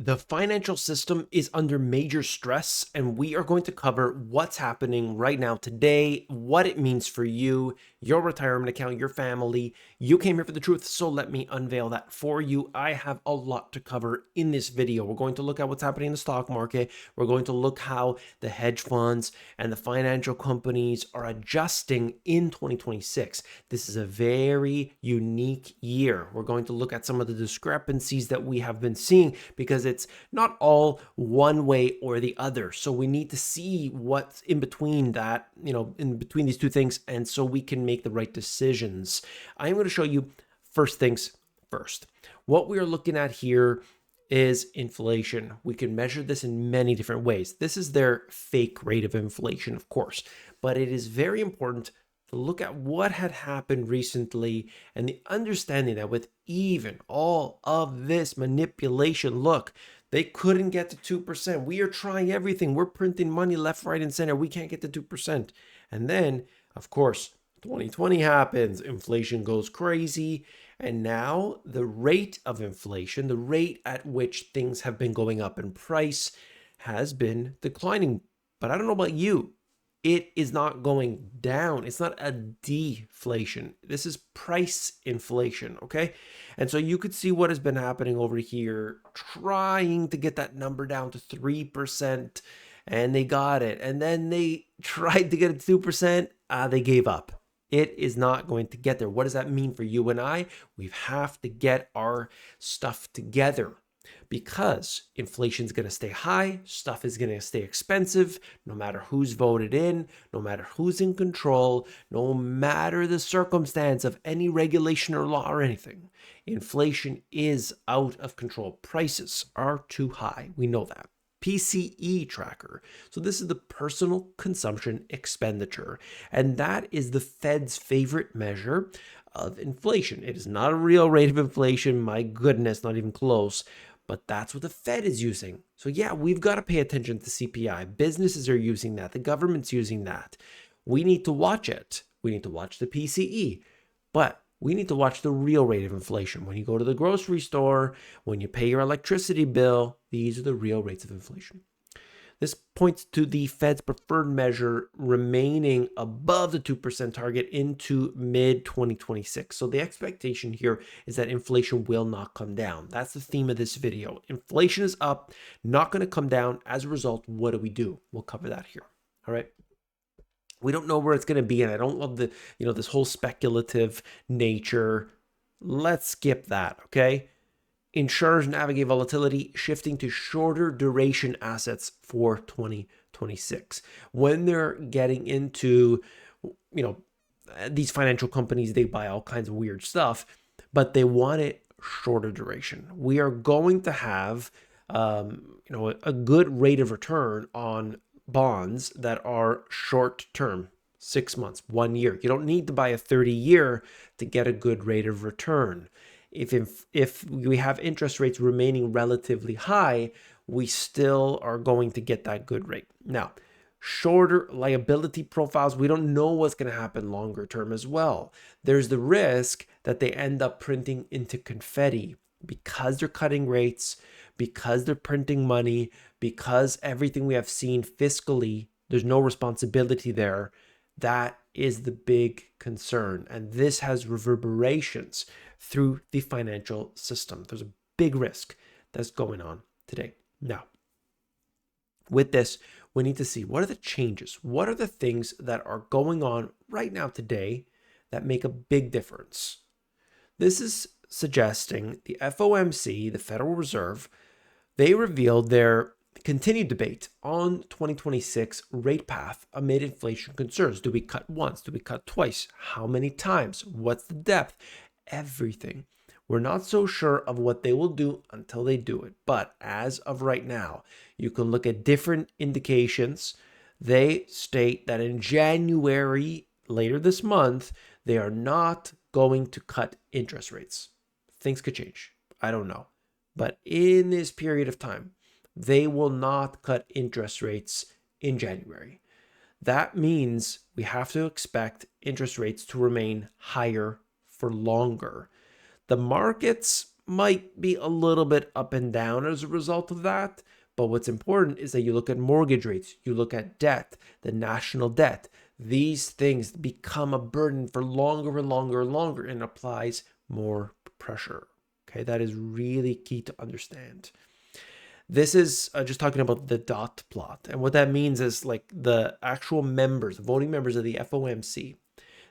The financial system is under major stress, and we are going to cover what's happening right now today, what it means for you, your retirement account, your family. You came here for the truth, so let me unveil that for you. I have a lot to cover in this video. We're going to look at what's happening in the stock market. We're going to look how the hedge funds and the financial companies are adjusting in 2026. This is a very unique year. We're going to look at some of the discrepancies that we have been seeing because it's not all one way or the other. So we need to see what's in between that, in between these two things, and so we can make the right decisions. I'm going to show you first things first. What we are looking at here is inflation. We can measure this in many different ways. This is their fake rate of inflation, of course, but it is very important to look at what had happened recently and the understanding that with even all of this manipulation, look, they couldn't get to 2%. We are trying everything. We're printing money left, right, and center. We can't get to 2%. And then, of course, 2020 happens, inflation goes crazy, and now the rate of inflation, the rate at which things have been going up in price, has been declining. But I don't know about you. It is not going down. It's not a deflation. This is price inflation, okay? And so you could see what has been happening over here, trying to get that number down to 3%, and they got it. And then they tried to get it to 2%. They gave up. It is not going to get there. What does that mean for you and I? We have to get our stuff together, because inflation is going to stay high, stuff is going to stay expensive, no matter who's voted in, no matter who's in control, no matter the circumstance of any regulation or law or anything. Inflation is out of control. Prices are too high. We know that. PCE tracker. So this is the personal consumption expenditure, and that is the Fed's favorite measure of inflation. It is not a real rate of inflation. My goodness, not even close. But that's what the Fed is using. So yeah, we've got to pay attention to CPI. Businesses are using that. The government's using that. We need to watch it. We need to watch the PCE. But we need to watch the real rate of inflation. When you go to the grocery store, when you pay your electricity bill, these are the real rates of inflation. This points to the Fed's preferred measure remaining above the 2% target into mid-2026. So the expectation here is that inflation will not come down. That's the theme of this video. Inflation is up, not going to come down. As a result, what do? We'll cover that here. All right. We don't know where it's going to be, and I don't love the, this whole speculative nature. Let's skip that, okay? Insurers navigate volatility, shifting to shorter duration assets for 2026. When they're getting into, these financial companies, they buy all kinds of weird stuff, but they want it shorter duration. We are going to have, a good rate of return on bonds that are short term, 6 months, 1 year. You don't need to buy a 30-year to get a good rate of return. If we have interest rates remaining relatively high, we still are going to get that good rate. Now, shorter liability profiles, we don't know what's going to happen longer term as well. There's the risk that they end up printing into confetti because they're cutting rates, because they're printing money, because everything we have seen fiscally, there's no responsibility there. That is the big concern. And this has reverberations through the financial system. There's a big risk that's going on today. Now, with this, we need to see what are the changes? What are the things that are going on right now today that make a big difference? This is suggesting the FOMC, the Federal Reserve, they revealed their continued debate on 2026 rate path amid inflation concerns. Do we cut once? Do we cut twice? How many times? What's the depth? Everything. We're not so sure of what they will do until they do it. But as of right now, you can look at different indications. They state that in January, later this month, they are not going to cut interest rates. Things could change. I don't know. But in this period of time, they will not cut interest rates in January. That means we have to expect interest rates to remain higher for longer. The markets might be a little bit up and down as a result of that. But what's important is that you look at mortgage rates, you look at debt, the national debt. These things become a burden for longer and longer and longer, and applies more pressure. Okay, that is really key to understand. This is just talking about the dot plot. And what that means is like the actual members, voting members of the FOMC,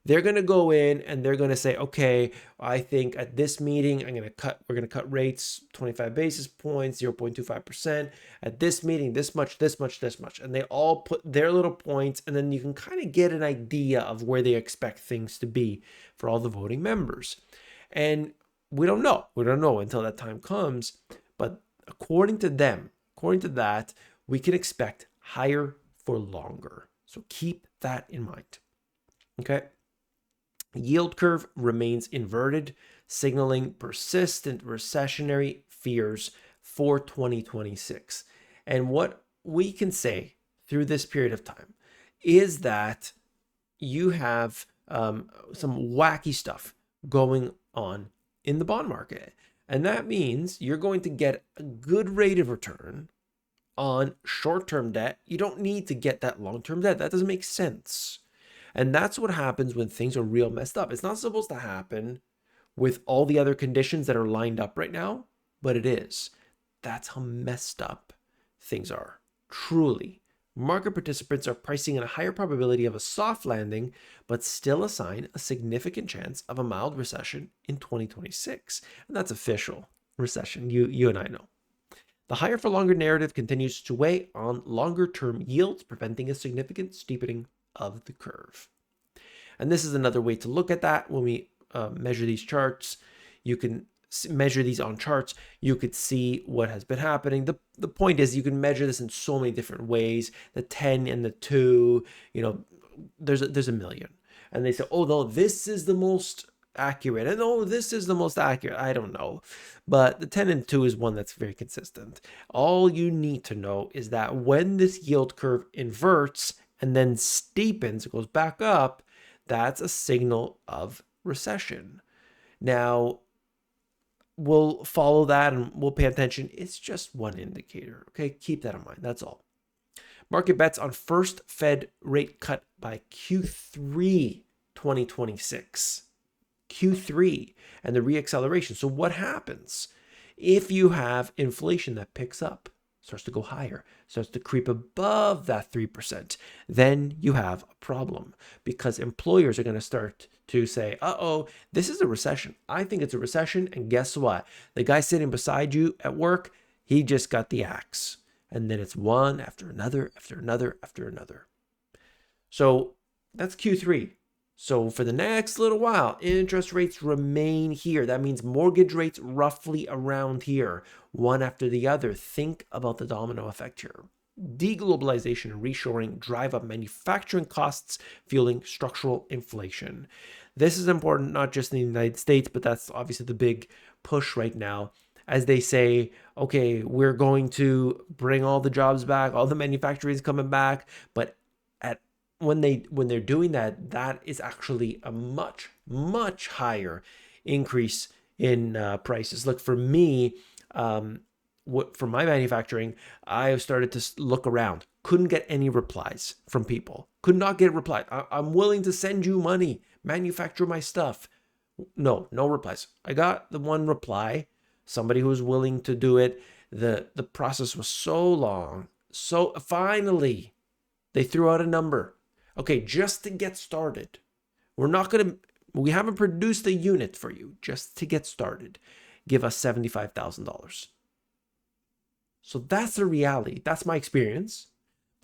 they're going to go in and they're going to say, okay, I think at this meeting, we're going to cut rates 25 basis points, 0.25%. At this meeting, this much, this much, this much. And they all put their little points, and then you can kind of get an idea of where they expect things to be for all the voting members. And we don't know. We don't know until that time comes. But according to them, according to that, we can expect higher for longer. So keep that in mind. Okay. Yield curve remains inverted, signaling persistent recessionary fears for 2026. And what we can say through this period of time is that you have some wacky stuff going on in the bond market. And that means you're going to get a good rate of return on short-term debt. You don't need to get that long-term debt. That doesn't make sense. And that's what happens when things are real messed up. It's not supposed to happen with all the other conditions that are lined up right now, but it is. That's how messed up things are. Truly. Market participants are pricing in a higher probability of a soft landing, but still assign a significant chance of a mild recession in 2026. And that's official recession. You and I know. The higher for longer narrative continues to weigh on longer term yields, preventing a significant steepening of the curve. And this is another way to look at that. When we measure these charts, you can measure these on charts. You could see what has been happening. The point is, you can measure this in so many different ways. The 10 and the 2, there's a million. And they say, oh no, this is the most accurate. And oh, this is the most accurate. I don't know. But the 10 and 2 is one that's very consistent. All you need to know is that when this yield curve inverts and then steepens, it goes back up, that's a signal of recession. Now, we'll follow that and we'll pay attention. It's just one indicator, okay? Keep that in mind, that's all. Market bets on first Fed rate cut by Q3 2026. Q3 and the reacceleration. So what happens if you have inflation that picks up? Starts to go higher, starts to creep above that 3%, then you have a problem, because employers are going to start to say, uh-oh, this is a recession. I think it's a recession. And guess what? The guy sitting beside you at work, he just got the axe. And then it's one after another, after another, after another. So that's Q3. So for the next little while, interest rates remain here. That means mortgage rates roughly around here, one after the other. Think about the domino effect here. Deglobalization and reshoring drive up manufacturing costs, fueling structural inflation. This is important not just in the United States, but that's obviously the big push right now, as they say, okay, we're going to bring all the jobs back, all the manufacturing is coming back, but when they're doing that, that is actually a much higher increase in prices. Look, for me, for my manufacturing, I started to look around. Couldn't get any replies from people. Could not get a reply. I'm willing to send you money, manufacture my stuff. No replies. I got the one reply, somebody who was willing to do it. The process was so long. So finally, they threw out a number. Okay, just to get started, we haven't produced a unit for you. Just to get started, give us $75,000. So that's the reality. That's my experience,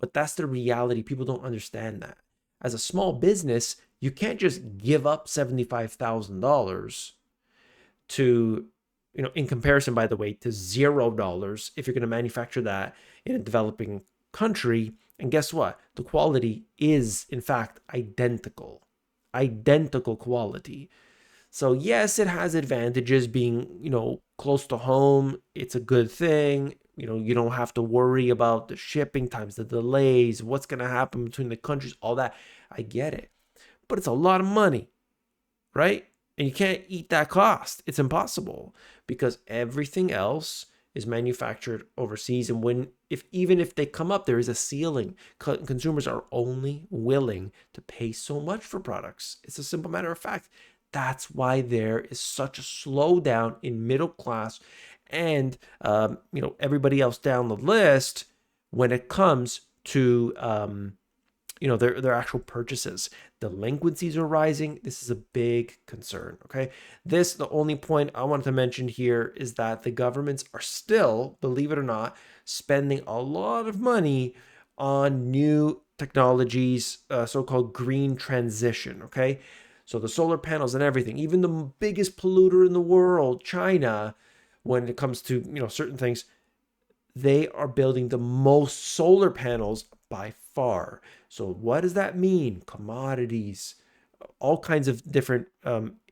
but that's the reality. People don't understand that. As a small business, you can't just give up $75,000 to, in comparison, by the way, to $0 if you're going to manufacture that in a developing country. And guess what? The quality is, in fact, identical quality. So yes, it has advantages being, close to home. It's a good thing. You don't have to worry about the shipping times, the delays, what's going to happen between the countries, all that. I get it. But it's a lot of money, right? And you can't eat that cost. It's impossible because everything else is manufactured overseas. And even if they come up, there is a ceiling. Consumers are only willing to pay so much for products. It's a simple matter of fact. That's why there is such a slowdown in middle class and everybody else down the list when it comes to their actual purchases. Delinquencies are rising. This is a big concern. Okay. The only point I wanted to mention here is that the governments are still, believe it or not, spending a lot of money on new technologies, so-called green transition. Okay. So the solar panels and everything, even the biggest polluter in the world, China, when it comes to certain things, they are building the most solar panels by far. So what does that mean? Commodities, all kinds of different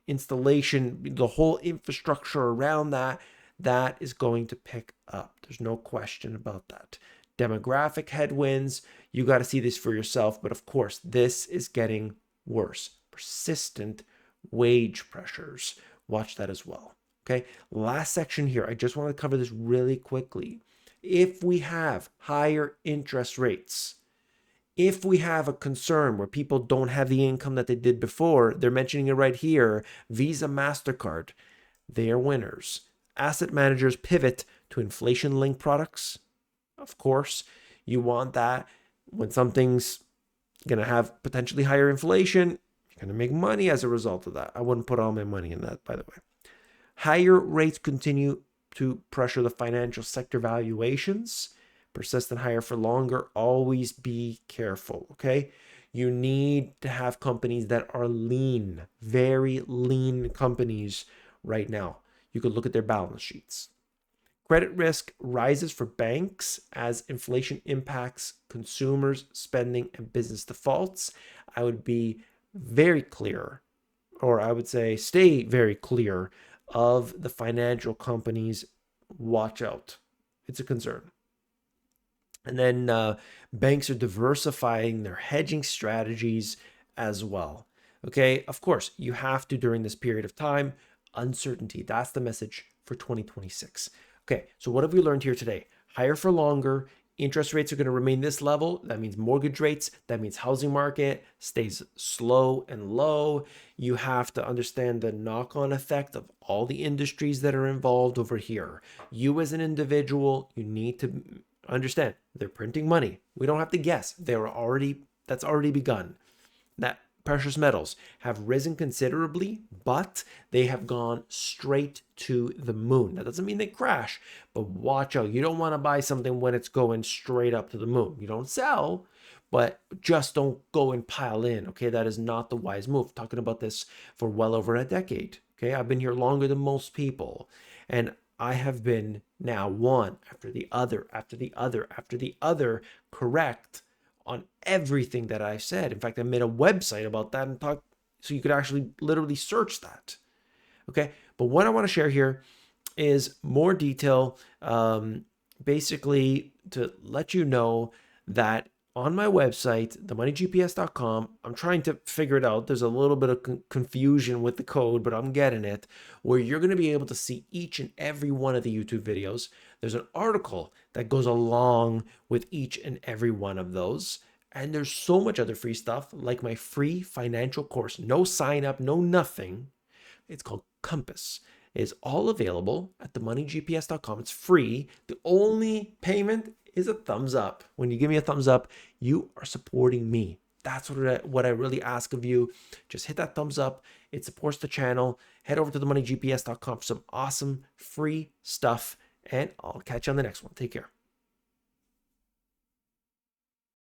installation, the whole infrastructure around that is going to pick up. There's no question about that. Demographic headwinds, you got to see this for yourself. But of course, this is getting worse. Persistent wage pressures. Watch that as well. Okay, last section here. I just want to cover this really quickly. If we have higher interest rates, if we have a concern where people don't have the income that they did before, they're mentioning it right here, Visa, MasterCard, they are winners. Asset managers pivot to inflation-linked products. Of course, you want that when something's going to have potentially higher inflation, you're going to make money as a result of that. I wouldn't put all my money in that, by the way. Higher rates continue to pressure the financial sector valuations. Persistent higher for longer. Always be careful, okay? You need to have companies that are lean, very lean companies right now. You could look at their balance sheets. Credit risk rises for banks as inflation impacts consumers' spending and business defaults. I would be very clear, or I would say stay very clear of the financial companies. Watch out. It's a concern. And then banks are diversifying their hedging strategies as well. Okay, of course, you have to during this period of time. Uncertainty. That's the message for 2026. Okay, so what have we learned here today? Higher for longer. Interest rates are going to remain this level. That means mortgage rates. That means housing market stays slow and low. You have to understand the knock-on effect of all the industries that are involved over here. You as an individual, you need to understand they're printing money. We don't have to guess. That's already begun. That precious metals have risen considerably, but they have gone straight to the moon. That doesn't mean they crash, but watch out. You don't want to buy something when it's going straight up to the moon. You don't sell, but just don't go and pile in. Okay, that is not the wise move. Talking about this for well over a decade. Okay, I've been here longer than most people, and I have been now one after the other, after the other, after the other, correct on everything that I said. In fact, I made a website about that and talk so you could actually literally search that. Okay, but what I want to share here is more detail, basically to let you know that on my website, themoneygps.com, I'm trying to figure it out. There's a little bit of confusion with the code, but I'm getting it, where you're going to be able to see each and every one of the YouTube videos. There's an article that goes along with each and every one of those. And there's so much other free stuff, like my free financial course. No sign up, no nothing. It's called Compass. It's all available at themoneygps.com. It's free. The only payment is a thumbs up. When you give me a thumbs up, you are supporting me. That's what I really ask of you. Just hit that thumbs up. It supports the channel. Head over to themoneygps.com for some awesome free stuff, and I'll catch you on the next one. Take care.